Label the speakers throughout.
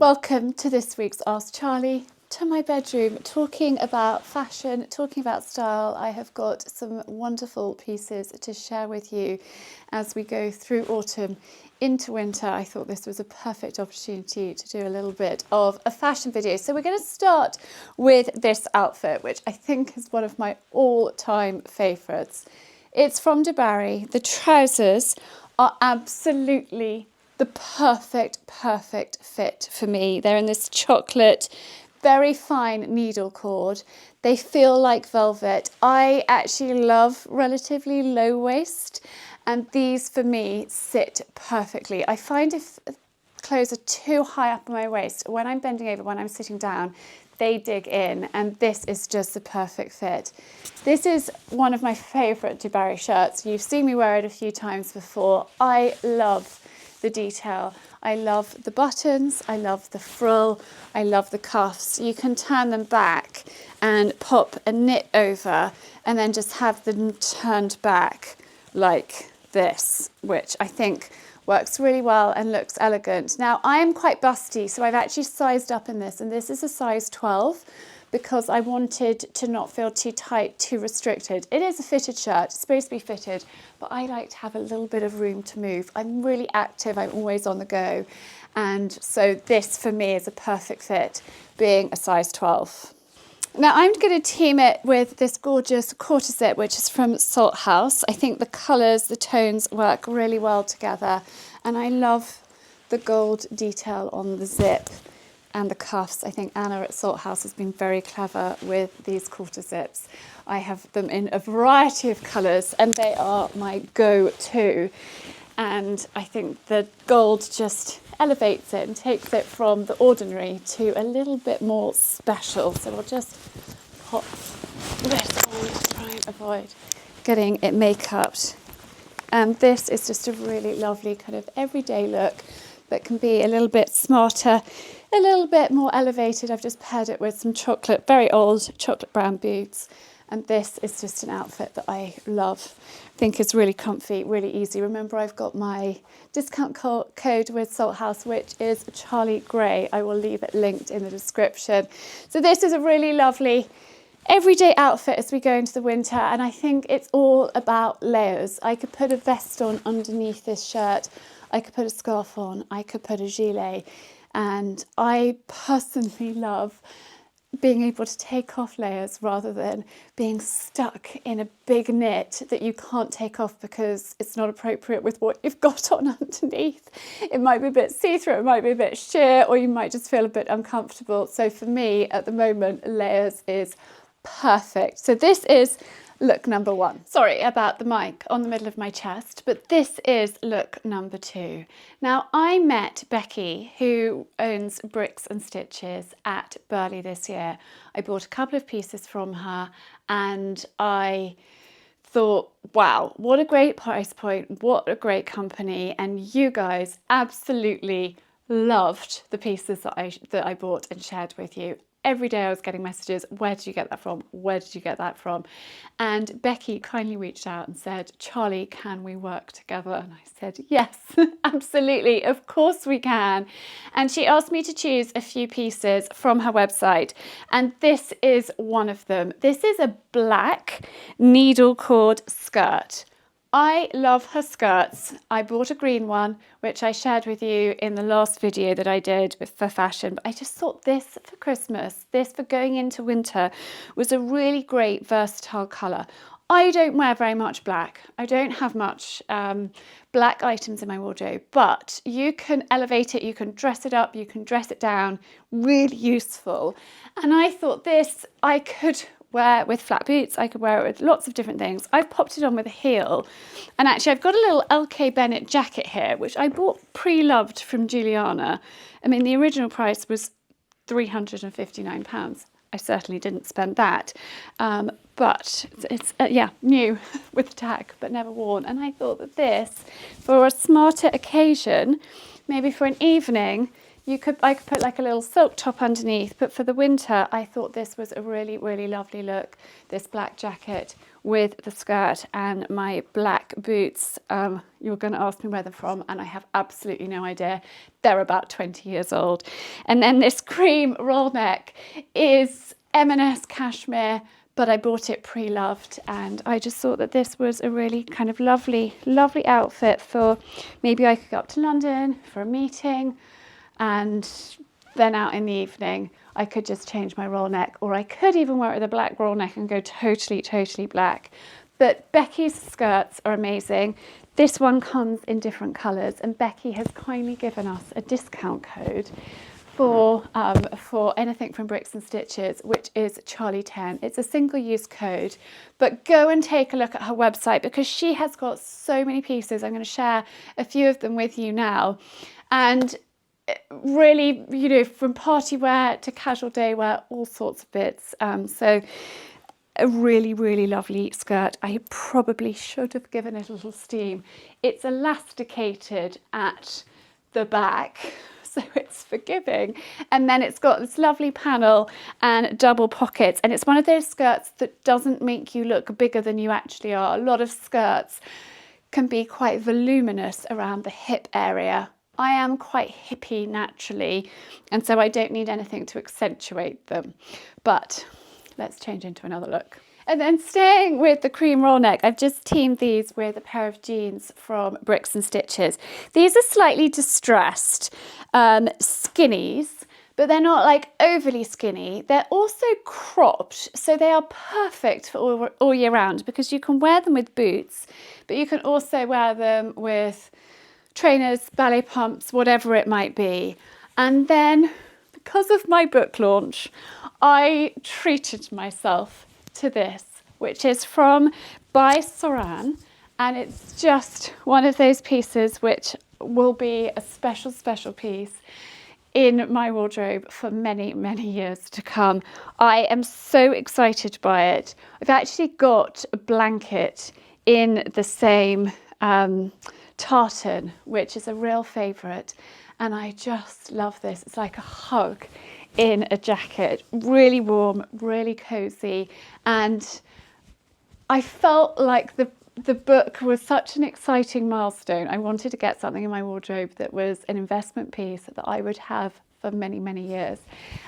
Speaker 1: Welcome to this week's Ask Charlie, to my bedroom, talking about fashion, talking about style. I have got some wonderful pieces to share with you as we go through autumn into winter. I thought this was a perfect opportunity to do a little bit of a fashion video. So we're going to start with this outfit, which I think is one of my all-time favourites. It's from Dubarry. The trousers are absolutely the perfect fit for me. They're in this chocolate, very fine needle cord. They feel like velvet. I actually love relatively low waist, and these for me sit perfectly. I find if clothes are too high up on my waist, when I'm bending over, when I'm sitting down, they dig in, and this is just the perfect fit. This is one of my favourite Dubarry shirts. You've seen me wear it a few times before. I love the detail. I love the buttons, I love the frill, I love the cuffs. You can turn them back and pop a knit over and then just have them turned back like this, which I think works really well and looks elegant. Now, I am quite busty, so I've actually sized up in this, and this is a size 12 because I wanted to not feel too tight, too restricted. It is a fitted shirt, it's supposed to be fitted, but I like to have a little bit of room to move. I'm really active, I'm always on the go. And so this for me is a perfect fit, being a size 12. Now I'm going to team it with this gorgeous corset, which is from Salthouse. I think the colours, the tones work really well together. And I love the gold detail on the zip and the cuffs. I think Anna at Salthouse has been very clever with these quarter zips. I have them in a variety of colours and they are my go-to. And I think the gold just elevates it and takes it from the ordinary to a little bit more special. So we'll just pop this on to try and avoid getting it make-upped. And this is just a really lovely kind of everyday look that can be a little bit smarter, a little bit more elevated. I've just paired it with some chocolate, very old chocolate brown boots. And this is just an outfit that I love. I think it's really comfy, really easy. Remember, I've got my discount code with Salthouse, which is Charlie Gray. I will leave it linked in the description. So this is a really lovely everyday outfit as we go into the winter. And I think it's all about layers. I could put a vest on underneath this shirt. I could put a scarf on. I could put a gilet. And I personally love being able to take off layers rather than being stuck in a big knit that you can't take off because it's not appropriate with what you've got on underneath. It might be a bit see-through, it might be a bit sheer, or you might just feel a bit uncomfortable. So for me, at the moment, layers is perfect. So this is look number one. Sorry about the mic on the middle of my chest, but this is look number two. Now, I met Becky, who owns Bricks and Stitches, at Burley this year. I bought a couple of pieces from her and I thought, wow, what a great price point, what a great company. And you guys absolutely loved the pieces that I bought and shared with you. Every day I was getting messages, where did you get that from? Where did you get that from? And Becky kindly reached out and said, Charlie, can we work together? And I said, yes, absolutely, of course we can. And she asked me to choose a few pieces from her website. And this is one of them. This is a black needle cord skirt. I love her skirts. I bought a green one, which I shared with you in the last video that I did for fashion. But I just thought this for Christmas, this for going into winter, was a really great versatile colour. I don't wear very much black. I don't have much black items in my wardrobe, but you can elevate it, you can dress it up, you can dress it down, really useful. And I thought this, I could wear with flat boots, I could wear it with lots of different things. I've popped it on with a heel. And actually I've got a little LK Bennett jacket here, which I bought pre-loved from Juliana. I mean, the original price was £359. I certainly didn't spend that. But it's, new with the tag, but never worn. And I thought that this, for a smarter occasion, maybe for an evening, I could put like a little silk top underneath, but for the winter, I thought this was a really, really lovely look. This black jacket with the skirt and my black boots. You're going to ask me where they're from, and I have absolutely no idea. They're about 20 years old. And then this cream roll neck is M&S cashmere, but I bought it pre-loved, and I just thought that this was a really kind of lovely, lovely outfit for maybe I could go up to London for a meeting, and then out in the evening I could just change my roll neck, or I could even wear it with a black roll neck and go totally, totally black. But Becky's skirts are amazing. This one comes in different colours, and Becky has kindly given us a discount code for anything from Bricks and Stitches, which is Charlie10. It's a single-use code, but go and take a look at her website because she has got so many pieces. I'm going to share a few of them with you now. And really, you know, from party wear to casual day wear, all sorts of bits. So a really, really lovely skirt. I probably should have given it a little steam. It's elasticated at the back, so it's forgiving. And then it's got this lovely panel and double pockets. And it's one of those skirts that doesn't make you look bigger than you actually are. A lot of skirts can be quite voluminous around the hip area. I am quite hippie naturally, and so I don't need anything to accentuate them. But let's change into another look. And then staying with the cream roll neck, I've just teamed these with a pair of jeans from Bricks and Stitches. These are slightly distressed skinnies, but they're not like overly skinny. They're also cropped, so they are perfect for all year round because you can wear them with boots, but you can also wear them with trainers, ballet pumps, whatever it might be. And then because of my book launch, I treated myself to this, which is from By Søren, and it's just one of those pieces which will be a special, special piece in my wardrobe for many, many years to come. I am so excited by it. I've actually got a blanket in the same tartan, which is a real favourite, and I just love this. It's like a hug in a jacket, really warm, really cozy, and I felt like the book was such an exciting milestone. I wanted to get something in my wardrobe that was an investment piece that I would have for many, many years.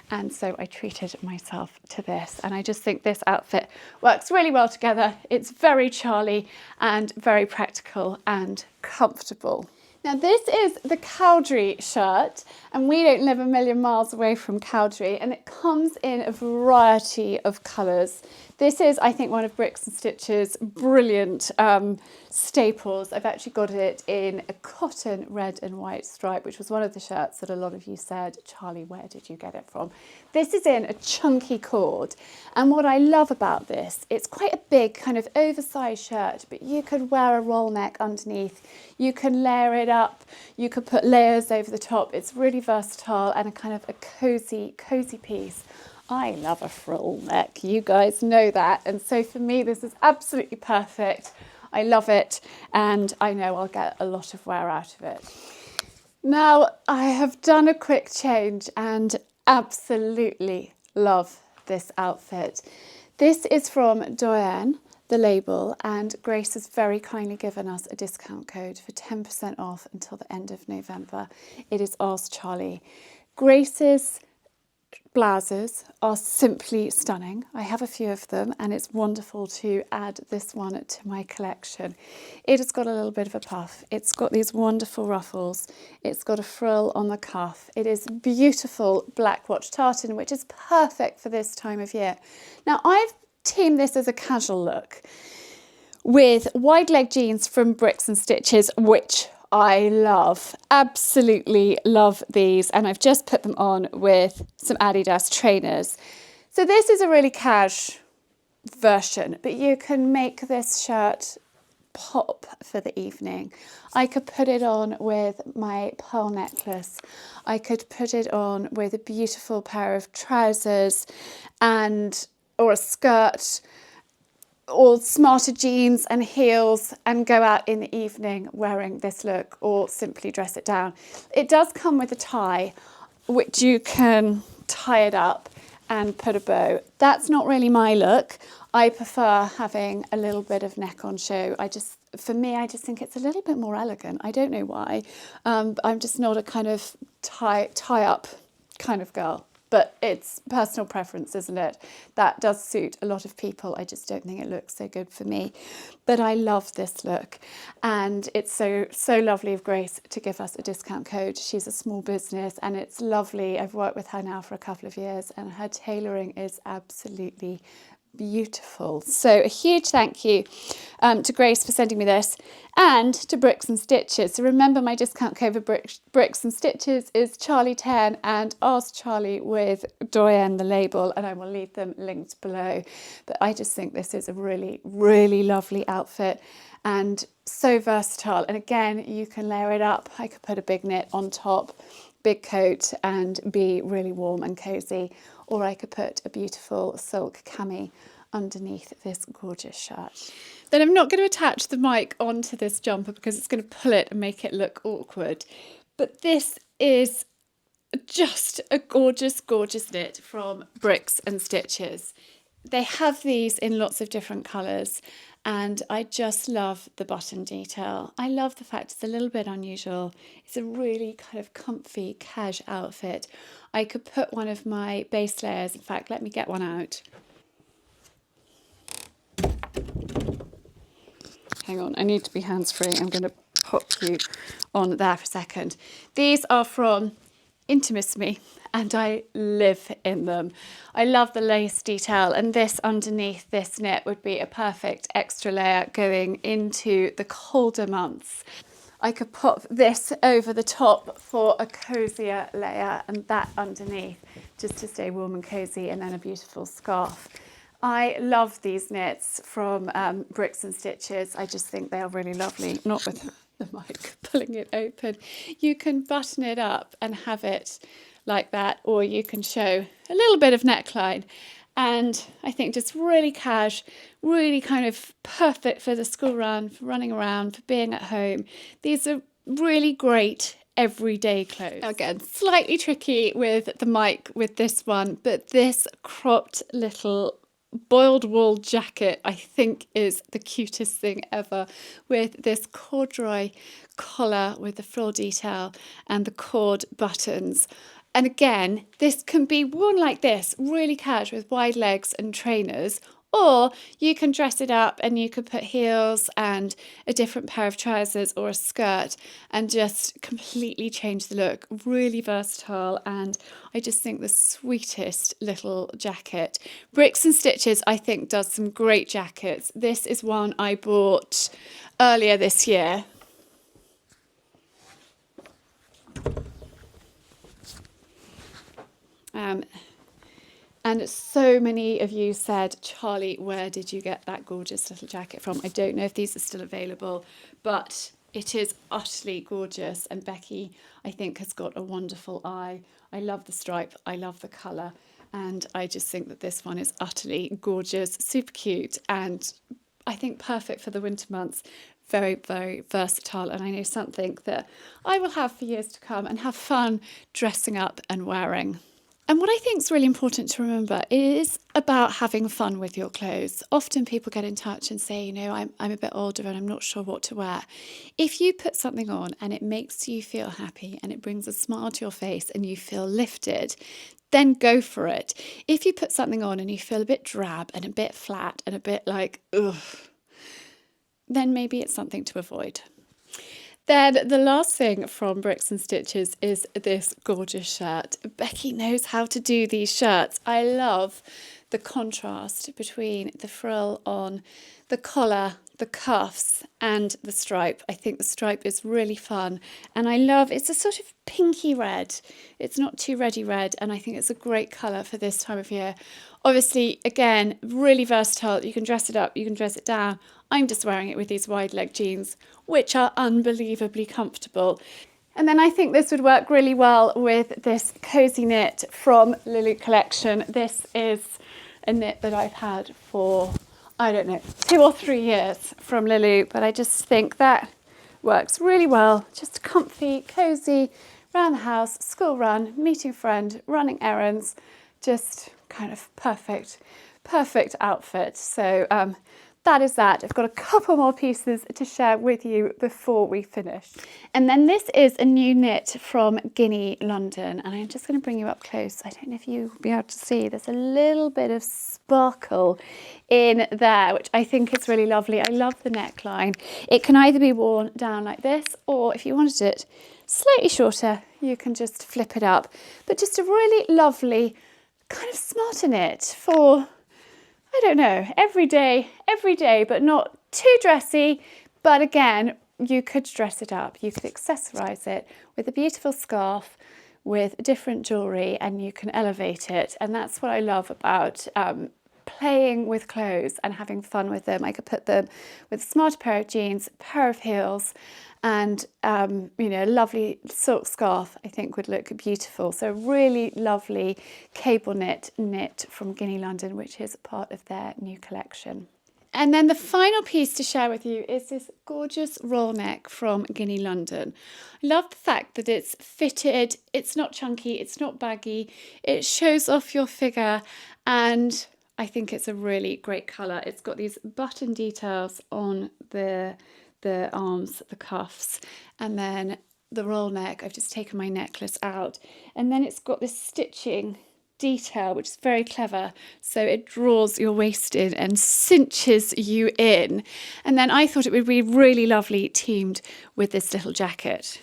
Speaker 1: And so I treated myself to this. And I just think this outfit works really well together. It's very Charlie and very practical and comfortable. Now this is the Cowdrey shirt, and we don't live a million miles away from Cowdrey, and it comes in a variety of colours. This is, I think, one of Bricks and Stitches' brilliant staples. I've actually got it in a cotton red and white stripe, which was one of the shirts that a lot of you said, Charlie, where did you get it from? This is in a chunky cord, and what I love about this, it's quite a big kind of oversized shirt, but you could wear a roll neck underneath, you can layer it up, you could put layers over the top. It's really versatile and a kind of a cozy piece. I love a frill neck, you guys know that, and so for me this is absolutely perfect. I love it, and I know I'll get a lot of wear out of it. Now I have done a quick change and absolutely love this outfit. This is from Doyenne the Label, and Grace has very kindly given us a discount code for 10% off until the end of November. It is Ask Charlie. Grace's blouses are simply stunning. I have a few of them, and it's wonderful to add this one to my collection. It has got a little bit of a puff. It's got these wonderful ruffles. It's got a frill on the cuff. It is beautiful black watch tartan, which is perfect for this time of year. Now I've teamed this as a casual look with wide leg jeans from Bricks and Stitches, which I love, absolutely love these, and I've just put them on with some Adidas trainers. So this is a really cash version, but you can make this shirt pop for the evening. I could put it on with my pearl necklace. I could put it on with a beautiful pair of trousers or a skirt, or smarter jeans and heels, and go out in the evening wearing this look, or simply dress it down. It does come with a tie. which you can tie it up and put a bow. That's not really my look. I prefer having a little bit of neck on show. For me, I just think it's a little bit more elegant. I don't know why. I'm just not a kind of tie up kind of girl. But it's personal preference, isn't it? That does suit a lot of people. I just don't think it looks so good for me. But I love this look. And it's so lovely of Grace to give us a discount code. She's a small business and it's lovely. I've worked with her now for a couple of years and her tailoring is absolutely beautiful. So a huge thank you to Grace for sending me this, and to Bricks and Stitches. So remember, my discount code for Bricks and Stitches is Charlie10 and Ask Charlie with Doyen the Label, and I will leave them linked below. But I just think this is a really, really lovely outfit and so versatile. And again, you can layer it up. I could put a big knit on top, big coat, and be really warm and cozy. Or I could put a beautiful silk cami underneath this gorgeous shirt. Then I'm not going to attach the mic onto this jumper because it's going to pull it and make it look awkward. But this is just a gorgeous, gorgeous knit from Bricks and Stitches. They have these in lots of different colours and I just love the button detail. I love the fact it's a little bit unusual. It's a really kind of comfy, cash outfit. I could put one of my base layers, in fact, let me get one out. Hang on, I need to be hands-free. I'm going to pop you on there for a second. These are from Intimissimi and I live in them. I love the lace detail, and this underneath this knit would be a perfect extra layer going into the colder months. I could pop this over the top for a cozier layer and that underneath just to stay warm and cozy, and then a beautiful scarf. I love these knits from Bricks and Stitches. I just think they are really lovely, not with the mic pulling it open. You can button it up and have it like that, or you can show a little bit of neckline. And I think just really cash, really kind of perfect for the school run, for running around, for being at home. These are really great everyday clothes. Again, slightly tricky with the mic with this one, but this cropped little boiled wool jacket I think is the cutest thing ever, with this corduroy collar with the frill detail and the cord buttons. And again, this can be worn like this, really casual with wide legs and trainers, or you can dress it up and you could put heels and a different pair of trousers or a skirt and just completely change the look. Really versatile, and I just think the sweetest little jacket. Bricks and Stitches, I think, does some great jackets. This is one I bought earlier this year. And so many of you said, Charlie, where did you get that gorgeous little jacket from? I don't know if these are still available, but it is utterly gorgeous. And Becky, I think, has got a wonderful eye. I love the stripe. I love the colour. And I just think that this one is utterly gorgeous, super cute, and I think perfect for the winter months. Very, very versatile. And I know something that I will have for years to come and have fun dressing up and wearing. And what I think is really important to remember is about having fun with your clothes. Often people get in touch and say, you know, I'm a bit older and I'm not sure what to wear. If you put something on and it makes you feel happy and it brings a smile to your face and you feel lifted, then go for it. If you put something on and you feel a bit drab and a bit flat and a bit like, ugh, then maybe it's something to avoid. Then the last thing from Bricks and Stitches is this gorgeous shirt. Becky knows how to do these shirts. I love the contrast between the frill on the collar, the cuffs and the stripe. I think the stripe is really fun, and I love, it's a sort of pinky red. It's not too reddy red, and I think it's a great colour for this time of year. Obviously, again, really versatile. You can dress it up, you can dress it down. I'm just wearing it with these wide leg jeans, which are unbelievably comfortable. And then I think this would work really well with this cozy knit from Lulu Collection. This is a knit that I've had for, I don't know, 2 or 3 years from Lulu, but I just think that works really well. Just comfy, cozy, around the house, school run, meeting a friend, running errands, just kind of perfect outfit. So that is that. I've got a couple more pieces to share with you before we finish. And then this is a new knit from Guinea London, and I'm just going to bring you up close. I don't know if you'll be able to see, there's a little bit of sparkle in there, which I think is really lovely. I love the neckline. It can either be worn down like this, or if you wanted it slightly shorter, you can just flip it up. But just a really lovely kind of smarter knit for, I don't know, every day, but not too dressy. But again, you could dress it up. You could accessorize it with a beautiful scarf, with different jewellery, and you can elevate it. And that's what I love about playing with clothes and having fun with them. I could put them with a smart pair of jeans, pair of heels, and you know, a lovely silk scarf I think would look beautiful. So really lovely cable knit from Guinea London, which is part of their new collection. And then the final piece to share with you is this gorgeous roll neck from Guinea London. I love the fact that it's fitted, it's not chunky, it's not baggy, it shows off your figure, and I think it's a really great colour. It's got these button details on the arms, the cuffs, and then the roll neck. I've just taken my necklace out, and then it's got this stitching detail which is very clever, so it draws your waist in and cinches you in. And then I thought it would be really lovely teamed with this little jacket.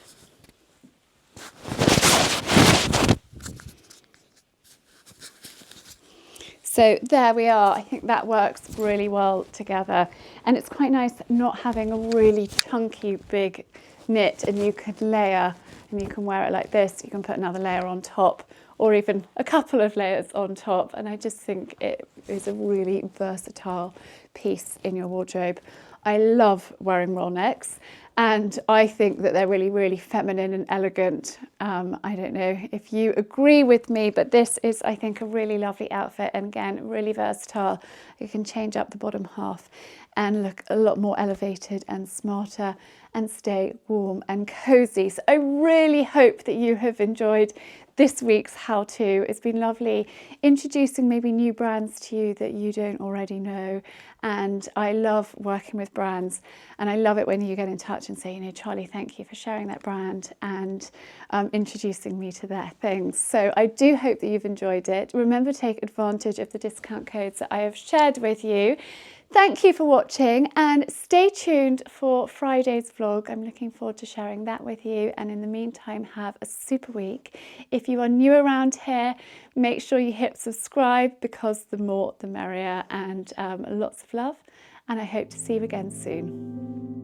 Speaker 1: So there we are. I think that works really well together, and it's quite nice not having a really chunky big knit, and you could layer, and you can wear it like this. You can put another layer on top, or even a couple of layers on top, and I just think it is a really versatile piece in your wardrobe. I love wearing roll necks, and I think that they're really feminine and elegant. I don't know if you agree with me, but this is, I think, a really lovely outfit, and again, really versatile. You can change up the bottom half and look a lot more elevated and smarter and stay warm and cozy. So I really hope that you have enjoyed this week's how-to. It's been lovely introducing maybe new brands to you that you don't already know, and I love working with brands, and I love it when you get in touch and say, you know, Charlie, thank you for sharing that brand and introducing me to their things. So I do hope that you've enjoyed it. Remember to take advantage of the discount codes that I have shared with you. Thank you for watching, and stay tuned for Friday's vlog. I'm looking forward to sharing that with you, and in the meantime, have a super week. If you are new around here, make sure you hit subscribe, because the more the merrier, and lots of love, and I hope to see you again soon.